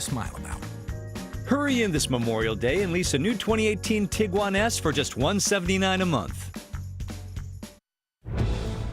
smile about. Hurry in this Memorial Day and lease a new 2018 Tiguan S for just $179 a month.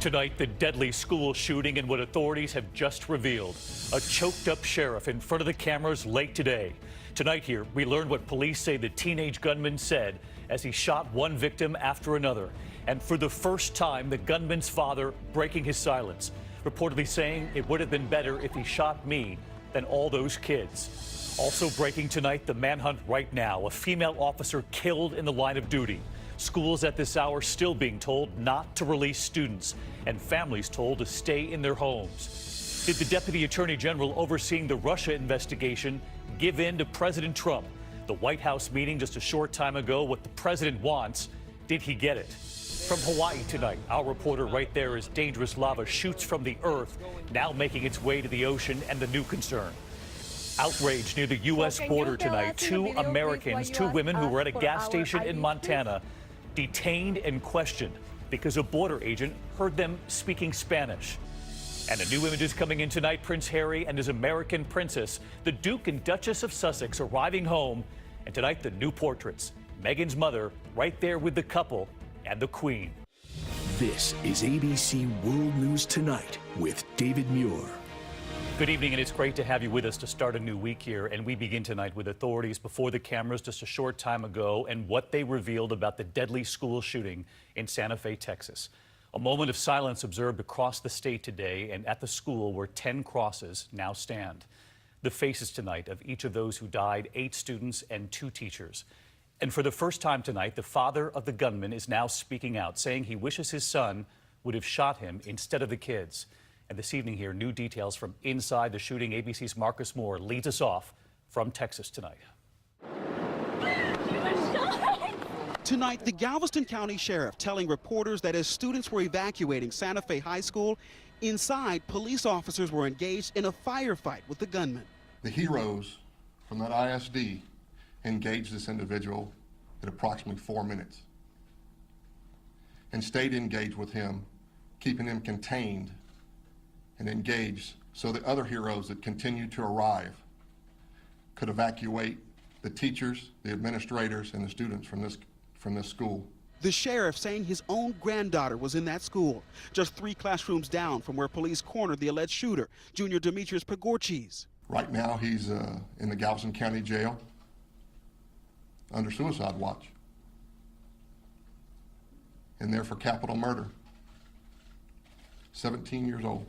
Tonight, the deadly school shooting and what authorities have just revealed. A choked-up sheriff in front of the cameras late today. Tonight here, we learned what police say the teenage gunman said as he shot one victim after another. And for the first time, the gunman's father breaking his silence, reportedly saying it would have been better if he shot me than all those kids. Also breaking tonight, the manhunt right now. A female officer killed in the line of duty. Schools at this hour still being told not to release students, and families told to stay in their homes. Did the Deputy Attorney General overseeing the Russia investigation give in to President Trump? The White House meeting just a short time ago, what the president wants, did he get it? From Hawaii tonight, our reporter right there as dangerous lava shoots from the earth, now making its way to the ocean, and the new concern. Outrage near the U.S. border tonight. Two Americans, two women who were at a gas station in Montana, detained and questioned because a border agent heard them speaking Spanish. And a new image is coming in tonight. Prince Harry and his American princess, the Duke and Duchess of Sussex, arriving home. And tonight, the new portraits. Meghan's mother right there with the couple and the Queen. This is ABC World News Tonight with David Muir. Good evening, and it's great to have you with us to start a new week here. And we begin tonight with authorities before the cameras just a short time ago and what they revealed about the deadly school shooting in Santa Fe, Texas. A moment of silence observed across the state today and at the school where 10 crosses now stand. The faces tonight of each of those who died, 8 students and 2 teachers. And for the first time tonight, the father of the gunman is now speaking out, saying he wishes his son would have shot him instead of the kids. And this evening here, new details from inside the shooting. ABC's Marcus Moore leads us off from Texas tonight. Tonight, the Galveston County Sheriff telling reporters that as students were evacuating Santa Fe High School, inside, police officers were engaged in a firefight with the gunman. The heroes from that ISD engaged this individual at approximately 4 minutes and stayed engaged with him, keeping him contained and engaged so that other heroes that continued to arrive could evacuate the teachers, the administrators, and the students from this school. The sheriff saying his own granddaughter was in that school, just 3 classrooms down from where police cornered the alleged shooter, Junior Demetrius Pagorchis. Right now, he's in the Galveston County Jail under suicide watch, and there for capital murder. 17 years old.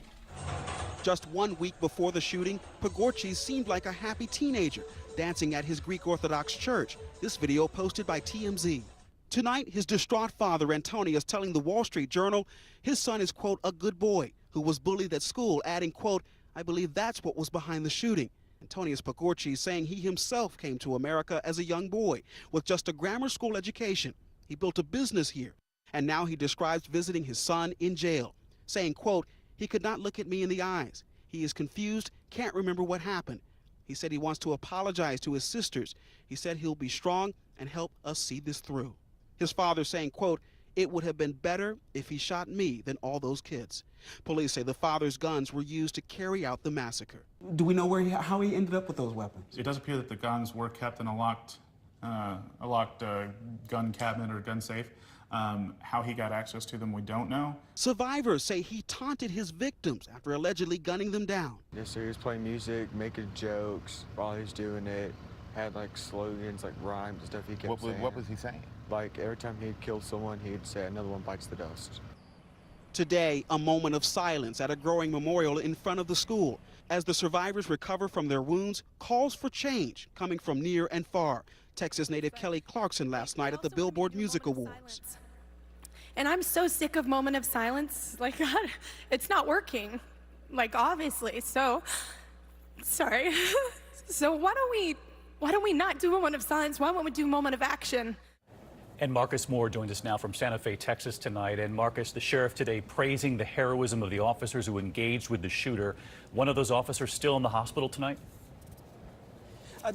Just 1 week before the shooting, Pagorchis seemed like a happy teenager, dancing at his Greek Orthodox church. This video posted by TMZ. Tonight, his distraught father, Antonius, telling the Wall Street Journal his son is, quote, a good boy who was bullied at school, adding, quote, I believe that's what was behind the shooting. Antonius Pagorchis saying he himself came to America as a young boy with just a grammar school education. He built a business here, and now he describes visiting his son in jail, saying, quote, he could not look at me in the eyes. He is confused, can't remember what happened. He said he wants to apologize to his sisters. He said he'll be strong and help us see this through. His father saying, quote, it would have been better if he shot me than all those kids. Police say the father's guns were used to carry out the massacre. Do we know how he ended up with those weapons? It does appear that the guns were kept in a locked gun cabinet or gun safe. How he got access to them, we don't know. Survivors say he taunted his victims after allegedly gunning them down. Yes, sir. He was playing music, making jokes while he was doing it. Had like slogans, like rhymes and stuff he kept saying. What was he saying? Like every time he'd kill someone, he'd say another one bites the dust. Today, a moment of silence at a growing memorial in front of the school. As the survivors recover from their wounds, calls for change coming from near and far. Texas native Kelly Clarkson last night at the Billboard Music Awards. And I'm so sick of moment of silence. Like, God, it's not working. Like, obviously. So, sorry. So why don't we not do a moment of silence? Why won't we do a moment of action? And Marcus Moore joins us now from Santa Fe, Texas tonight. And Marcus, the sheriff today praising the heroism of the officers who engaged with the shooter. One of those officers still in the hospital tonight?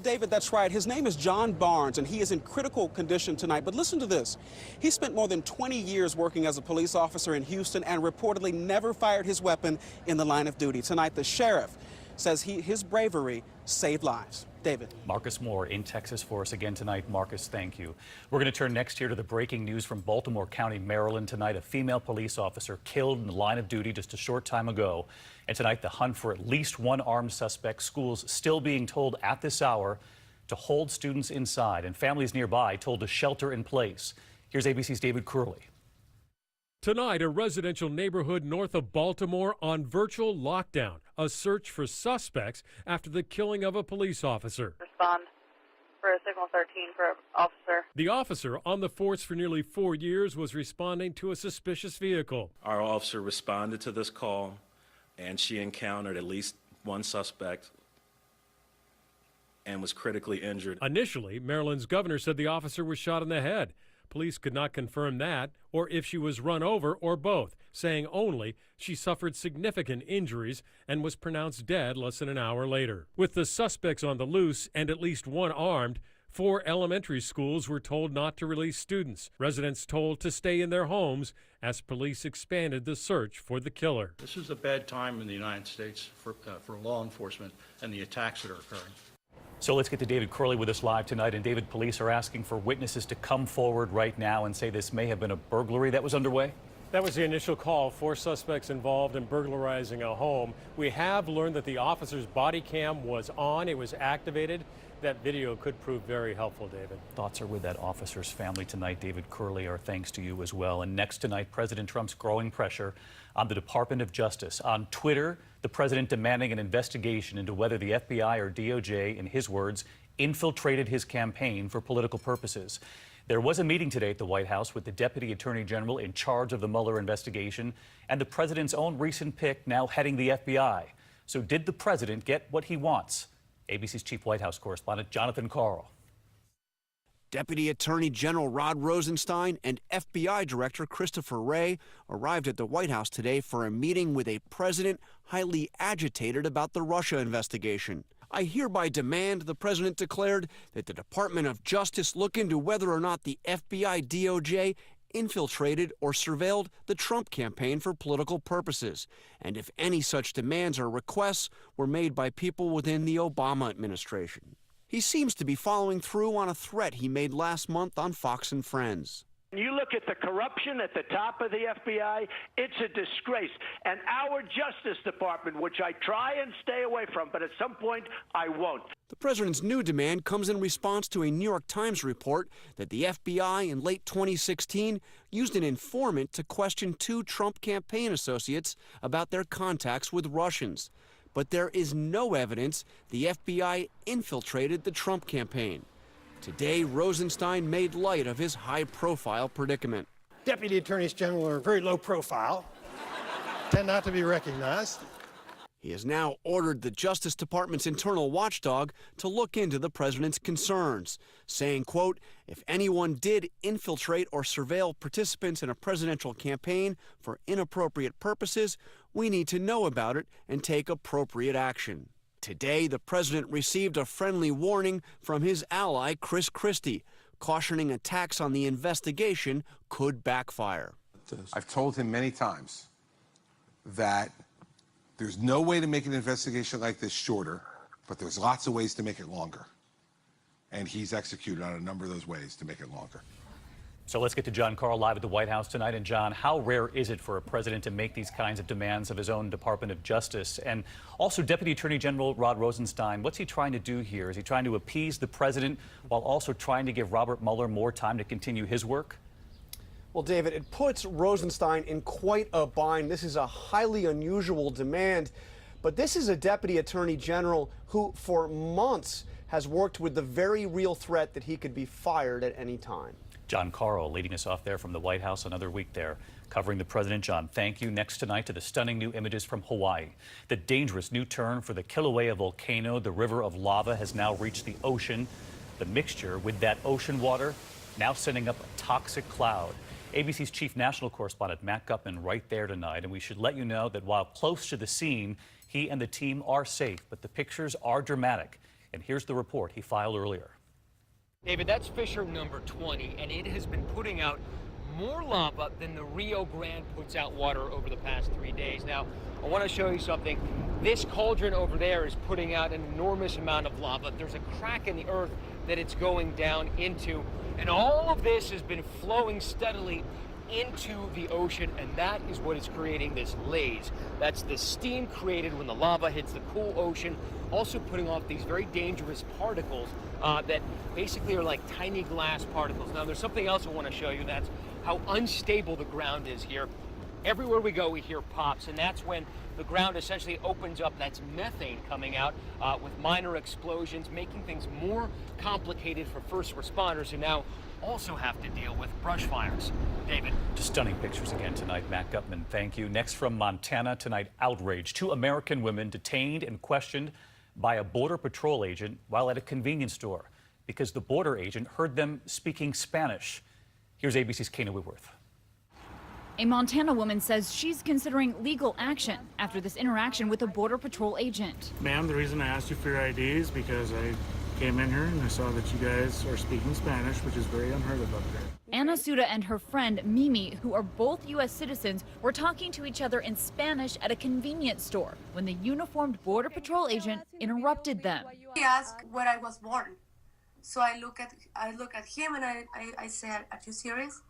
David, that's right. His name is John Barnes, and he is in critical condition tonight. But listen to this. He spent more than 20 years working as a police officer in Houston and reportedly never fired his weapon in the line of duty. Tonight, the sheriff says his bravery saved lives. David. Marcus Moore in Texas for us again tonight. Marcus, thank you. We're going to turn next here to the breaking news from Baltimore County, Maryland. Tonight, a female police officer killed in the line of duty just a short time ago. And tonight, the hunt for at least one armed suspect. Schools still being told at this hour to hold students inside, and families nearby told to shelter in place. Here's ABC's David Curley. Tonight, a residential neighborhood north of Baltimore on virtual lockdown, a search for suspects after the killing of a police officer. Respond for a signal 13 for an officer. The officer, on the force for nearly 4 years, was responding to a suspicious vehicle. Our officer responded to this call, and she encountered at least one suspect and was critically injured. Initially, Maryland's governor said the officer was shot in the head. Police could not confirm that, or if she was run over, or both, saying only she suffered significant injuries and was pronounced dead less than an hour later. With the suspects on the loose and at least one armed, 4 elementary schools were told not to release students. Residents told to stay in their homes as police expanded the search for the killer. This is a bad time in the United States for law enforcement and the attacks that are occurring. So let's get to David Curley with us live tonight. And David, police are asking for witnesses to come forward right now and say this may have been a burglary that was underway. That was the initial call. 4 suspects involved in burglarizing a home. We have learned that the officer's body cam was on. It was activated. That video could prove very helpful, David. Thoughts are with that officer's family tonight. David Curley, our thanks to you as well. And next tonight, President Trump's growing pressure on the Department of Justice. On Twitter, the president demanding an investigation into whether the FBI or DOJ, in his words, infiltrated his campaign for political purposes. There was a meeting today at the White House with the Deputy Attorney General in charge of the Mueller investigation and the president's own recent pick now heading the FBI. So did the president get what he wants? ABC's chief White House correspondent Jonathan Karl. Deputy Attorney General Rod Rosenstein and FBI Director Christopher Wray arrived at the White House today for a meeting with a president highly agitated about the Russia investigation. I hereby demand, the president declared, that the Department of Justice look into whether or not the FBI DOJ infiltrated or surveilled the Trump campaign for political purposes, and if any such demands or requests were made by people within the Obama administration. He seems to be following through on a threat he made last month on Fox and Friends. When you look at the corruption at the top of the FBI, it's a disgrace. And our Justice Department, which I try and stay away from, but at some point I won't. The president's new demand comes in response to a New York Times report that the FBI in late 2016 used an informant to question 2 Trump campaign associates about their contacts with Russians. But there is no evidence the FBI infiltrated the Trump campaign. Today, Rosenstein made light of his high-profile predicament. Deputy Attorneys General are very low profile, tend not to be recognized. He has now ordered the Justice Department's internal watchdog to look into the president's concerns, saying, quote, if anyone did infiltrate or surveil participants in a presidential campaign for inappropriate purposes, we need to know about it and take appropriate action. Today, the president received a friendly warning from his ally, Chris Christie, cautioning attacks on the investigation could backfire. I've told him many times that there's no way to make an investigation like this shorter, but there's lots of ways to make it longer. And he's executed on a number of those ways to make it longer. So let's get to John Karl live at the White House tonight. And John, how rare is it for a president to make these kinds of demands of his own Department of Justice? And also Deputy Attorney General Rod Rosenstein, what's he trying to do here? Is he trying to appease the president while also trying to give Robert Mueller more time to continue his work? Well, David, it puts Rosenstein in quite a bind. This is a highly unusual demand, but this is a Deputy Attorney General who, for months, has worked with the very real threat that he could be fired at any time. John Karl leading us off there from the White House. Another week there covering the president. John, thank you. Next tonight to the stunning new images from Hawaii. The dangerous new turn for the Kilauea volcano. The river of lava has now reached the ocean. The mixture with that ocean water now sending up a toxic cloud. ABC's chief national correspondent Matt Gutman right there tonight. And we should let you know that while close to the scene, he and the team are safe, but the pictures are dramatic. And here's the report he filed earlier. David, that's Fisher number 20, and it has been putting out more lava than the Rio Grande puts out water over the past 3 days. Now, I want to show you something. This cauldron over there is putting out an enormous amount of lava. There's a crack in the earth that it's going down into, and all of this has been flowing steadily into the ocean, and that is what is creating this laze. That's the steam created when the lava hits the cool ocean, also putting off these very dangerous particles that basically are like tiny glass particles. Now, there's something else I want to show you. That's how unstable the ground is here. Everywhere we go, we hear pops, and that's when the ground essentially opens up. That's methane coming out with minor explosions, making things more complicated for first responders who now also have to deal with brush fires. David. Just stunning pictures again tonight. Matt Gutman, thank you. Next from Montana tonight, outrage. 2 American women detained and questioned by a Border Patrol agent while at a convenience store because the border agent heard them speaking Spanish. Here's ABC's Kena Whitworth. A Montana woman says she's considering legal action after this interaction with a Border Patrol agent. Ma'am, the reason I asked you for your ID is because I came in here and I saw that you guys are speaking Spanish, which is very unheard of up here. Anna Suda and her friend Mimi, who are both U.S. citizens, were talking to each other in Spanish at a convenience store when the uniformed Border Patrol agent interrupted them. He asked where I was born. So I look at him and I said, "Are you serious?"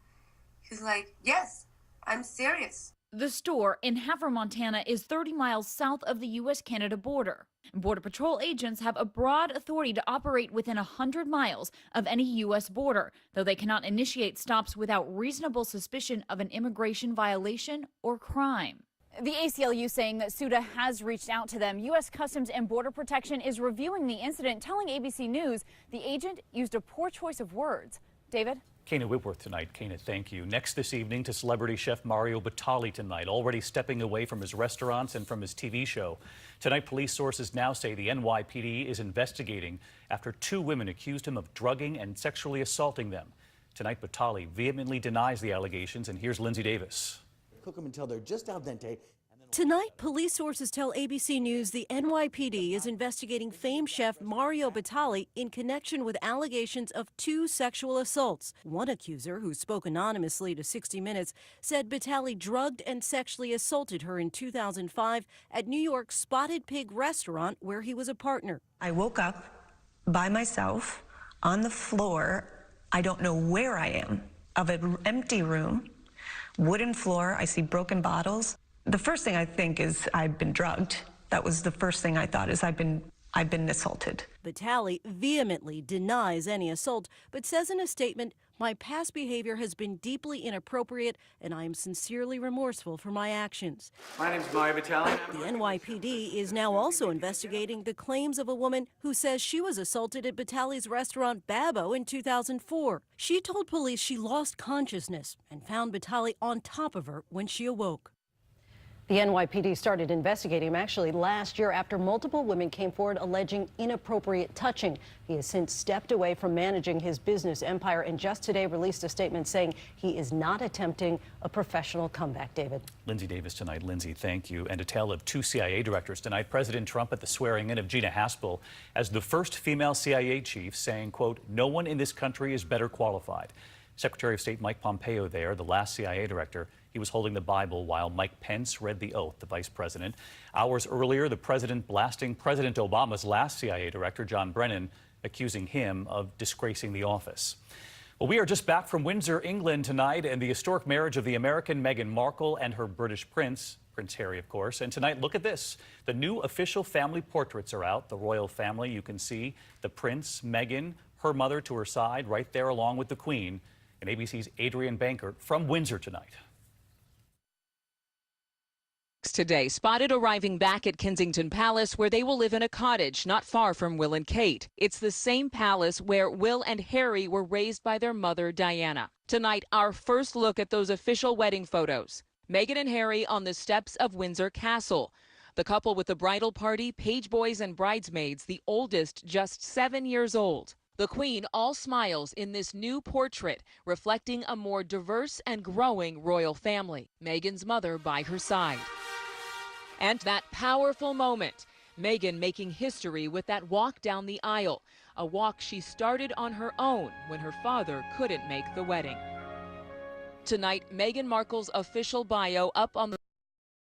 He's like, "Yes, I'm serious." The store in Havre, Montana is 30 miles south of the U.S.-Canada border. Border Patrol agents have a broad authority to operate within 100 miles of any U.S. border, though they cannot initiate stops without reasonable suspicion of an immigration violation or crime. The ACLU saying that Suda has reached out to them. U.S. Customs and Border Protection is reviewing the incident, telling ABC News the agent used a poor choice of words. David? Kena Whitworth tonight. Kena, thank you. Next this evening to celebrity chef Mario Batali tonight, already stepping away from his restaurants and from his TV show. Tonight, police sources now say the NYPD is investigating after 2 women accused him of drugging and sexually assaulting them. Tonight, Batali vehemently denies the allegations, and here's Lindsay Davis. Cook them until they're just al dente. Tonight, police sources tell ABC News the NYPD is investigating famed chef Mario Batali in connection with allegations of 2 sexual assaults. One accuser, who spoke anonymously to 60 Minutes, said Batali drugged and sexually assaulted her in 2005 at New York's Spotted Pig restaurant where he was a partner. I woke up by myself on the floor. I don't know where I am, of an empty room, wooden floor. I see broken bottles. The first thing I think is I've been drugged. That was the first thing I thought, is I've been assaulted. Batali vehemently denies any assault, but says in a statement, "My past behavior has been deeply inappropriate, and I am sincerely remorseful for my actions." My name's Mario Batali. The NYPD is now also investigating the claims of a woman who says she was assaulted at Batali's restaurant Babbo in 2004. She told police she lost consciousness and found Batali on top of her when she awoke. The NYPD started investigating him actually last year after multiple women came forward alleging inappropriate touching. He has since stepped away from managing his business empire and just today released a statement saying he is not attempting a professional comeback. David. Lindsay Davis tonight. Lindsay, thank you. And a tale of 2 CIA directors tonight. President Trump at the swearing in of Gina Haspel as the first female CIA chief, saying, quote, "No one in this country is better qualified." Secretary of State Mike Pompeo there, the last CIA director, he was holding the Bible while Mike Pence read the oath, the vice president. Hours earlier, the president blasting President Obama's last CIA director, John Brennan, accusing him of disgracing the office. Well, we are just back from Windsor, England tonight, and the historic marriage of the American Meghan Markle and her British prince, Prince Harry, of course. And tonight, look at this. The new official family portraits are out. The royal family, you can see the prince, Meghan, her mother to her side, right there along with the Queen. And ABC's Adrienne Bankert from Windsor tonight. Today, spotted arriving back at Kensington Palace, where they will live in a cottage not far from Will and Kate. It's the same palace where Will and Harry were raised by their mother, Diana. Tonight, our first look at those official wedding photos. Meghan and Harry on the steps of Windsor Castle. The couple with the bridal party, page boys and bridesmaids, the oldest just 7 years old. The Queen all smiles in this new portrait, reflecting a more diverse and growing royal family. Meghan's mother by her side. And that powerful moment, Meghan making history with that walk down the aisle, a walk she started on her own when her father couldn't make the wedding. Tonight, Meghan Markle's official bio up on the